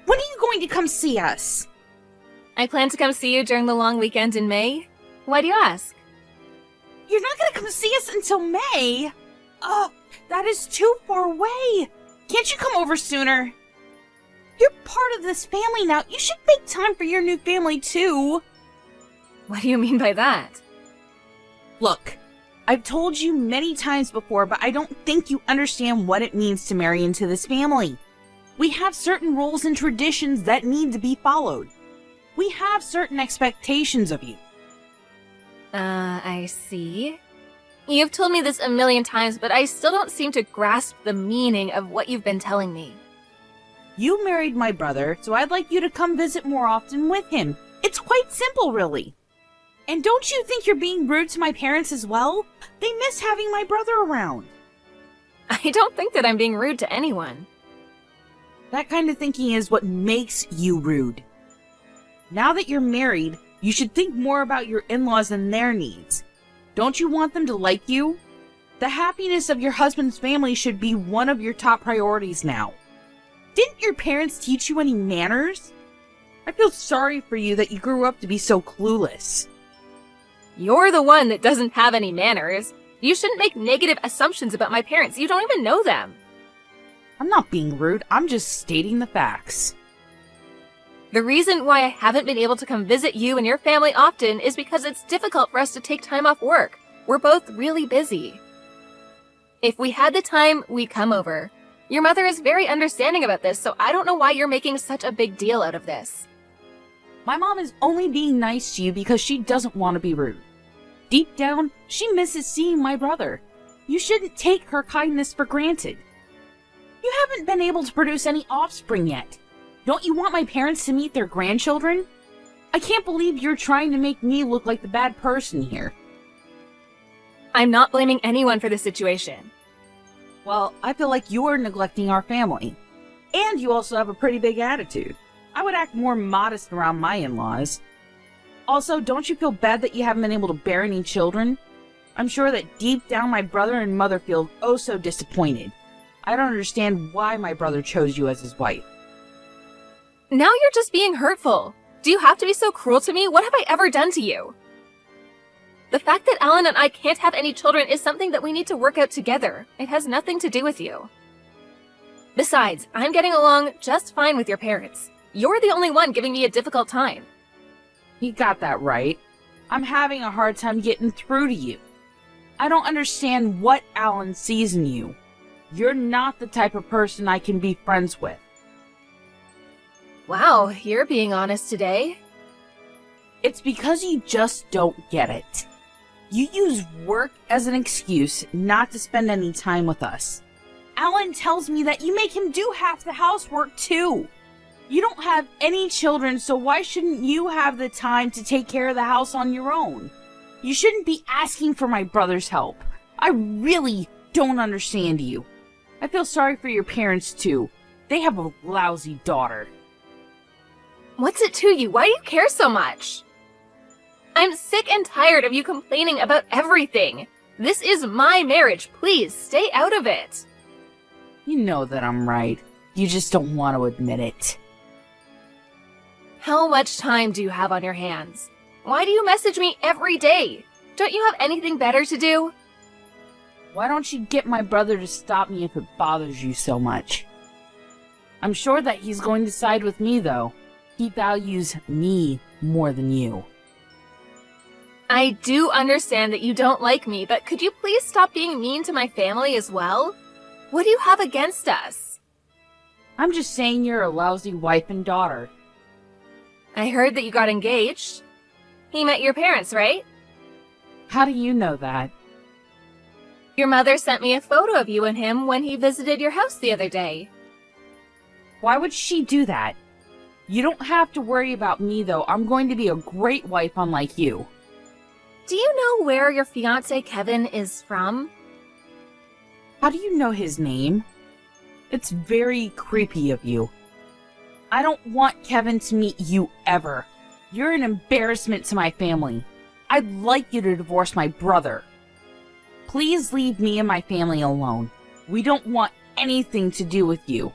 When are you going to come see us? I plan to come see you during the long weekend in May. Why do you ask? You're not going to come see us until May? Oh, that is too far away. Can't you come over sooner? You're part of this family now. You should make time for your new family too. What do you mean by that? Look, I've told you many times before, but I don't think you understand what it means to marry into this family. We have certain rules and traditions that need to be followed. We have certain expectations of you. I see. You've told me this a million times, but I still don't seem to grasp the meaning of what you've been telling me. You married my brother, so I'd like you to come visit more often with him. It's quite simple, really. And don't you think you're being rude to my parents as well? They miss having my brother around. I don't think that I'm being rude to anyone. That kind of thinking is what makes you rude. Now that you're married, you should think more about your in-laws and their needs. Don't you want them to like you? The happiness of your husband's family should be one of your top priorities now. Didn't your parents teach you any manners? I feel sorry for you that you grew up to be so clueless. You're the one that doesn't have any manners. You shouldn't make negative assumptions about my parents. You don't even know them. I'm not being rude. I'm just stating the facts. The reason why I haven't been able to come visit you and your family often is because it's difficult for us to take time off work. We're both really busy. If we had the time, we'd come over. Your mother is very understanding about this, so I don't know why you're making such a big deal out of this. My mom is only being nice to you because she doesn't want to be rude. Deep down, she misses seeing my brother. You shouldn't take her kindness for granted. You haven't been able to produce any offspring yet. Don't you want my parents to meet their grandchildren? I can't believe you're trying to make me look like the bad person here. I'm not blaming anyone for the situation. Well, I feel like you're neglecting our family. And you also have a pretty big attitude. I would act more modest around my in-laws. Also, don't you feel bad that you haven't been able to bear any children? I'm sure that deep down my brother and mother feel oh so disappointed. I don't understand why my brother chose you as his wife. Now you're just being hurtful. Do you have to be so cruel to me? What have I ever done to you? The fact that Alan and I can't have any children is something that we need to work out together. It has nothing to do with you. Besides, I'm getting along just fine with your parents. You're the only one giving me a difficult time. You got that right. I'm having a hard time getting through to you. I don't understand what Alan sees in you. You're not the type of person I can be friends with. Wow, you're being honest today. It's because you just don't get it. You use work as an excuse not to spend any time with us. Alan tells me that you make him do half the housework too. You don't have any children, so why shouldn't you have the time to take care of the house on your own? You shouldn't be asking for my brother's help. I really don't understand you. I feel sorry for your parents too. They have a lousy daughter. What's it to you? Why do you care so much? I'm sick and tired of you complaining about everything. This is my marriage. Please, stay out of it. You know that I'm right. You just don't want to admit it. How much time do you have on your hands? Why do you message me every day? Don't you have anything better to do? Why don't you get my brother to stop me if it bothers you so much? I'm sure that he's going to side with me, though. He values me more than you. I do understand that you don't like me, but could you please stop being mean to my family as well? What do you have against us? I'm just saying you're a lousy wife and daughter. I heard that you got engaged. He met your parents, right? How do you know that? Your mother sent me a photo of you and him when he visited your house the other day. Why would she do that? You don't have to worry about me, though. I'm going to be a great wife unlike you. Do you know where your fiancé Kevin is from? How do you know his name? It's very creepy of you. I don't want Kevin to meet you ever. You're an embarrassment to my family. I'd like you to divorce my brother. Please leave me and my family alone. We don't want anything to do with you.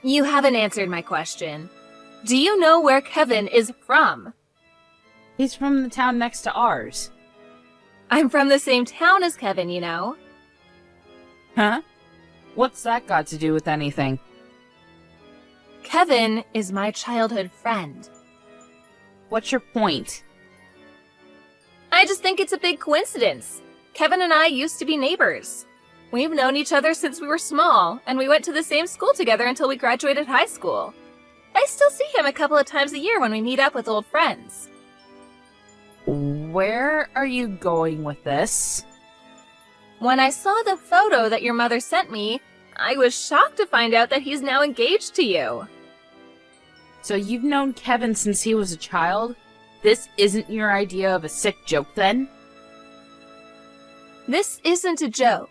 You haven't answered my question. Do you know where Kevin is from? He's from the town next to ours. I'm from the same town as Kevin, you know. Huh? What's that got to do with anything? Kevin is my childhood friend. What's your point? I just think it's a big coincidence. Kevin and I used to be neighbors. We've known each other since we were small, and we went to the same school together until we graduated high school. I still see him a couple of times a year when we meet up with old friends. Where are you going with this? When I saw the photo that your mother sent me, I was shocked to find out that he's now engaged to you. So you've known Kevin since he was a child? This isn't your idea of a sick joke, then? This isn't a joke.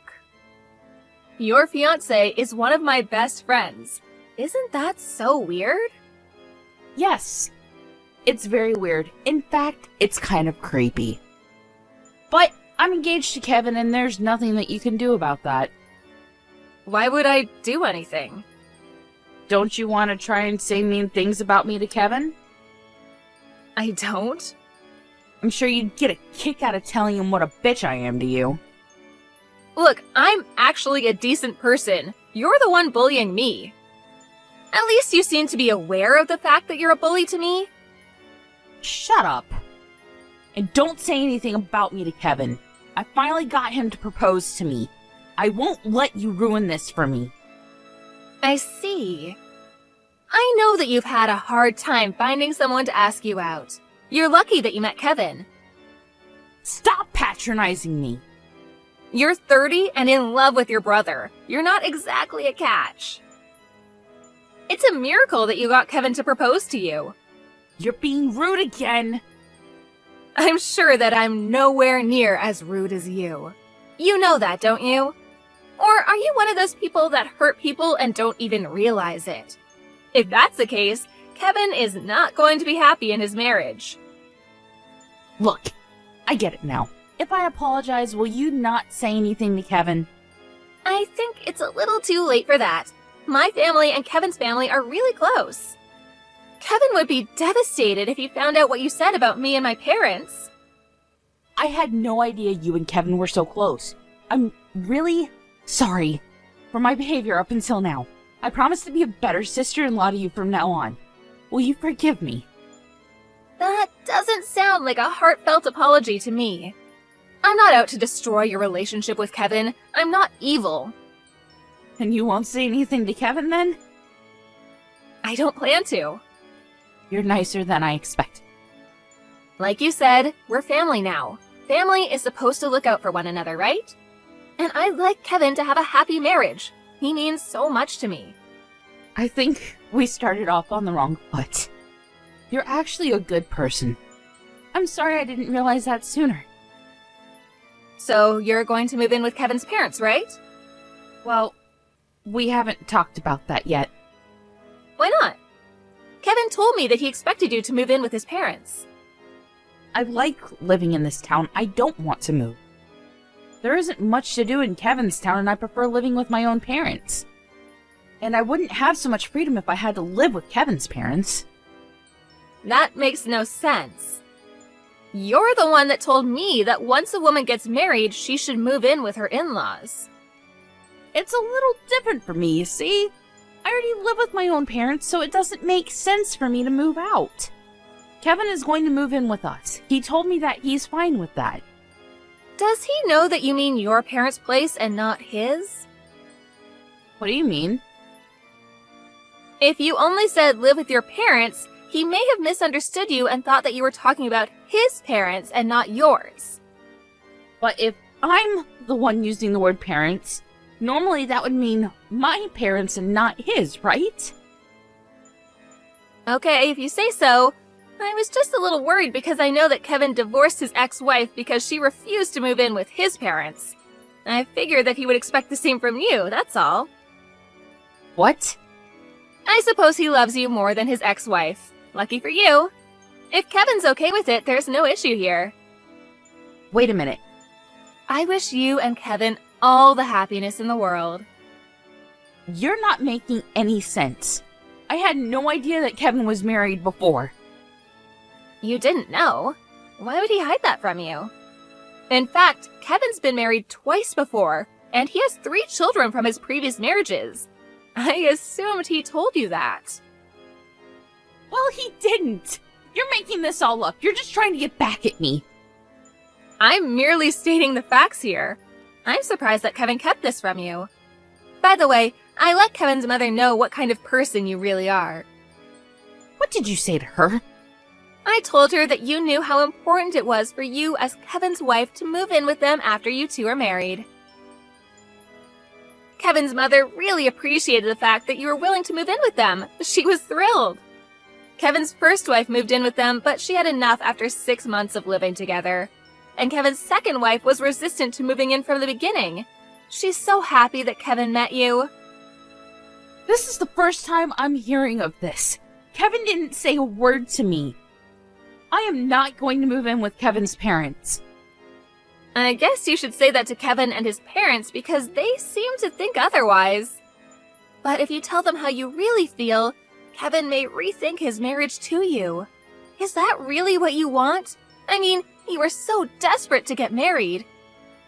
Your fiancé is one of my best friends. Isn't that so weird? Yes. It's very weird. In fact, it's kind of creepy. But I'm engaged to Kevin, and there's nothing that you can do about that. Why would I do anything? Don't you want to try and say mean things about me to Kevin? I don't. I'm sure you'd get a kick out of telling him what a bitch I am to you. Look, I'm actually a decent person. You're the one bullying me. At least you seem to be aware of the fact that you're a bully to me. Shut up. And don't say anything about me to Kevin. I finally got him to propose to me. I won't let you ruin this for me. I see. I know that you've had a hard time finding someone to ask you out. You're lucky that you met Kevin. Stop patronizing me. You're 30 and in love with your brother. You're not exactly a catch. It's a miracle that you got Kevin to propose to you. You're being rude again. I'm sure that I'm nowhere near as rude as you. You know that, don't you? Or are you one of those people that hurt people and don't even realize it? If that's the case, Kevin is not going to be happy in his marriage. Look, I get it now. If I apologize, will you not say anything to Kevin? I think it's a little too late for that. My family and Kevin's family are really close. Kevin would be devastated if he found out what you said about me and my parents. I had no idea you and Kevin were so close. I'm really sorry for my behavior up until now. I promise to be a better sister-in-law to you from now on. Will you forgive me? That doesn't sound like a heartfelt apology to me. I'm not out to destroy your relationship with Kevin. I'm not evil. And you won't say anything to Kevin then? I don't plan to. You're nicer than I expected. Like you said, we're family now. Family is supposed to look out for one another, right? And I'd like Kevin to have a happy marriage. He means so much to me. I think we started off on the wrong foot. You're actually a good person. I'm sorry I didn't realize that sooner. So you're going to move in with Kevin's parents, right? Well, we haven't talked about that yet. Why not? Kevin told me that he expected you to move in with his parents. I like living in this town. I don't want to move. There isn't much to do in Kevin's town, and I prefer living with my own parents. And I wouldn't have so much freedom if I had to live with Kevin's parents. That makes no sense. You're the one that told me that once a woman gets married, she should move in with her in-laws. It's a little different for me, you see? I already live with my own parents, so it doesn't make sense for me to move out. Kevin is going to move in with us. He told me that he's fine with that. Does he know that you mean your parents' place and not his? What do you mean? If you only said live with your parents, he may have misunderstood you and thought that you were talking about his parents and not yours. But if I'm the one using the word parents, normally that would mean my parents and not his, right? Okay, if you say so. I was just a little worried because I know that Kevin divorced his ex-wife because she refused to move in with his parents. I figured that he would expect the same from you, that's all. What? I suppose he loves you more than his ex-wife. Lucky for you. If Kevin's okay with it, there's no issue here. Wait a minute. I wish you and Kevin all the happiness in the world. You're not making any sense. I had no idea that Kevin was married before. You didn't know? Why would he hide that from you? In fact, Kevin's been married twice before, and he has 3 children from his previous marriages. I assumed he told you that. Well, he didn't. You're making this all up. You're just trying to get back at me. I'm merely stating the facts here. I'm surprised that Kevin kept this from you. By the way, I let Kevin's mother know what kind of person you really are. What did you say to her? I told her that you knew how important it was for you as Kevin's wife to move in with them after you two are married. Kevin's mother really appreciated the fact that you were willing to move in with them. She was thrilled. Kevin's first wife moved in with them, but she had enough after 6 months of living together. And Kevin's second wife was resistant to moving in from the beginning. She's so happy that Kevin met you. This is the first time I'm hearing of this. Kevin didn't say a word to me. I am not going to move in with Kevin's parents. I guess you should say that to Kevin and his parents because they seem to think otherwise. But if you tell them how you really feel, Kevin may rethink his marriage to you. Is that really what you want? I mean, you were so desperate to get married.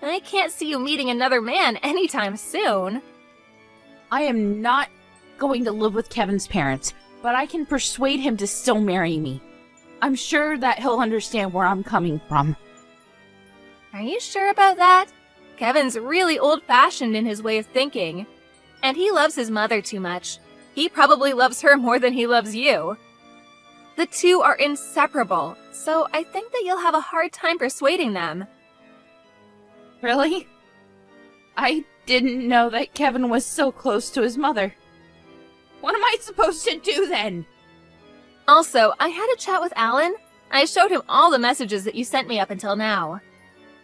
I can't see you meeting another man anytime soon. I am not going to live with Kevin's parents, but I can persuade him to still marry me. I'm sure that he'll understand where I'm coming from. Are you sure about that? Kevin's really old-fashioned in his way of thinking. And he loves his mother too much. He probably loves her more than he loves you. The two are inseparable, so I think that you'll have a hard time persuading them. Really? I didn't know that Kevin was so close to his mother. What am I supposed to do then? Also, I had a chat with Alan. I showed him all the messages that you sent me up until now.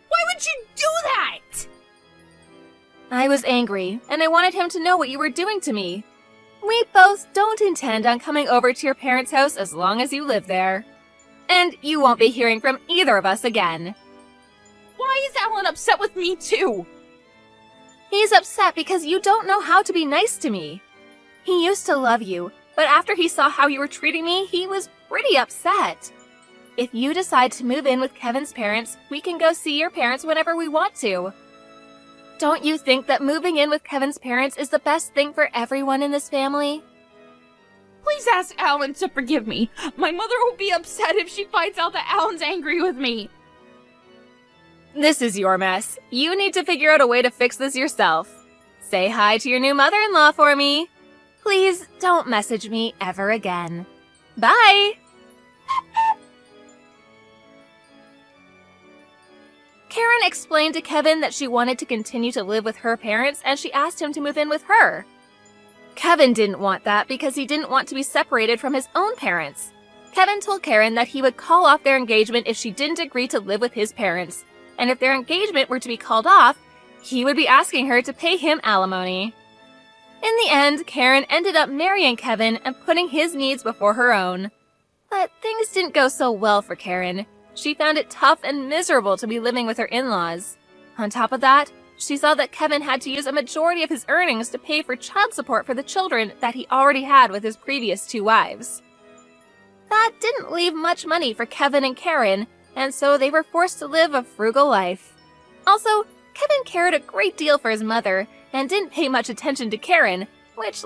Why would you do that? I was angry, and I wanted him to know what you were doing to me. We both don't intend on coming over to your parents' house as long as you live there. And you won't be hearing from either of us again. Why is Alan upset with me too? He's upset because you don't know how to be nice to me. He used to love you, but after he saw how you were treating me, he was pretty upset. If you decide to move in with Kevin's parents, we can go see your parents whenever we want to. Don't you think that moving in with Kevin's parents is the best thing for everyone in this family? Please ask Alan to forgive me. My mother will be upset if she finds out that Alan's angry with me. This is your mess. You need to figure out a way to fix this yourself. Say hi to your new mother-in-law for me. Please don't message me ever again. Bye! Karen explained to Kevin that she wanted to continue to live with her parents and she asked him to move in with her. Kevin didn't want that because he didn't want to be separated from his own parents. Kevin told Karen that he would call off their engagement if she didn't agree to live with his parents, and if their engagement were to be called off, he would be asking her to pay him alimony. In the end, Karen ended up marrying Kevin and putting his needs before her own. But things didn't go so well for Karen. She found it tough and miserable to be living with her in-laws. On top of that, she saw that Kevin had to use a majority of his earnings to pay for child support for the children that he already had with his previous 2 wives. That didn't leave much money for Kevin and Karen, and so they were forced to live a frugal life. Also, Kevin cared a great deal for his mother and didn't pay much attention to Karen, which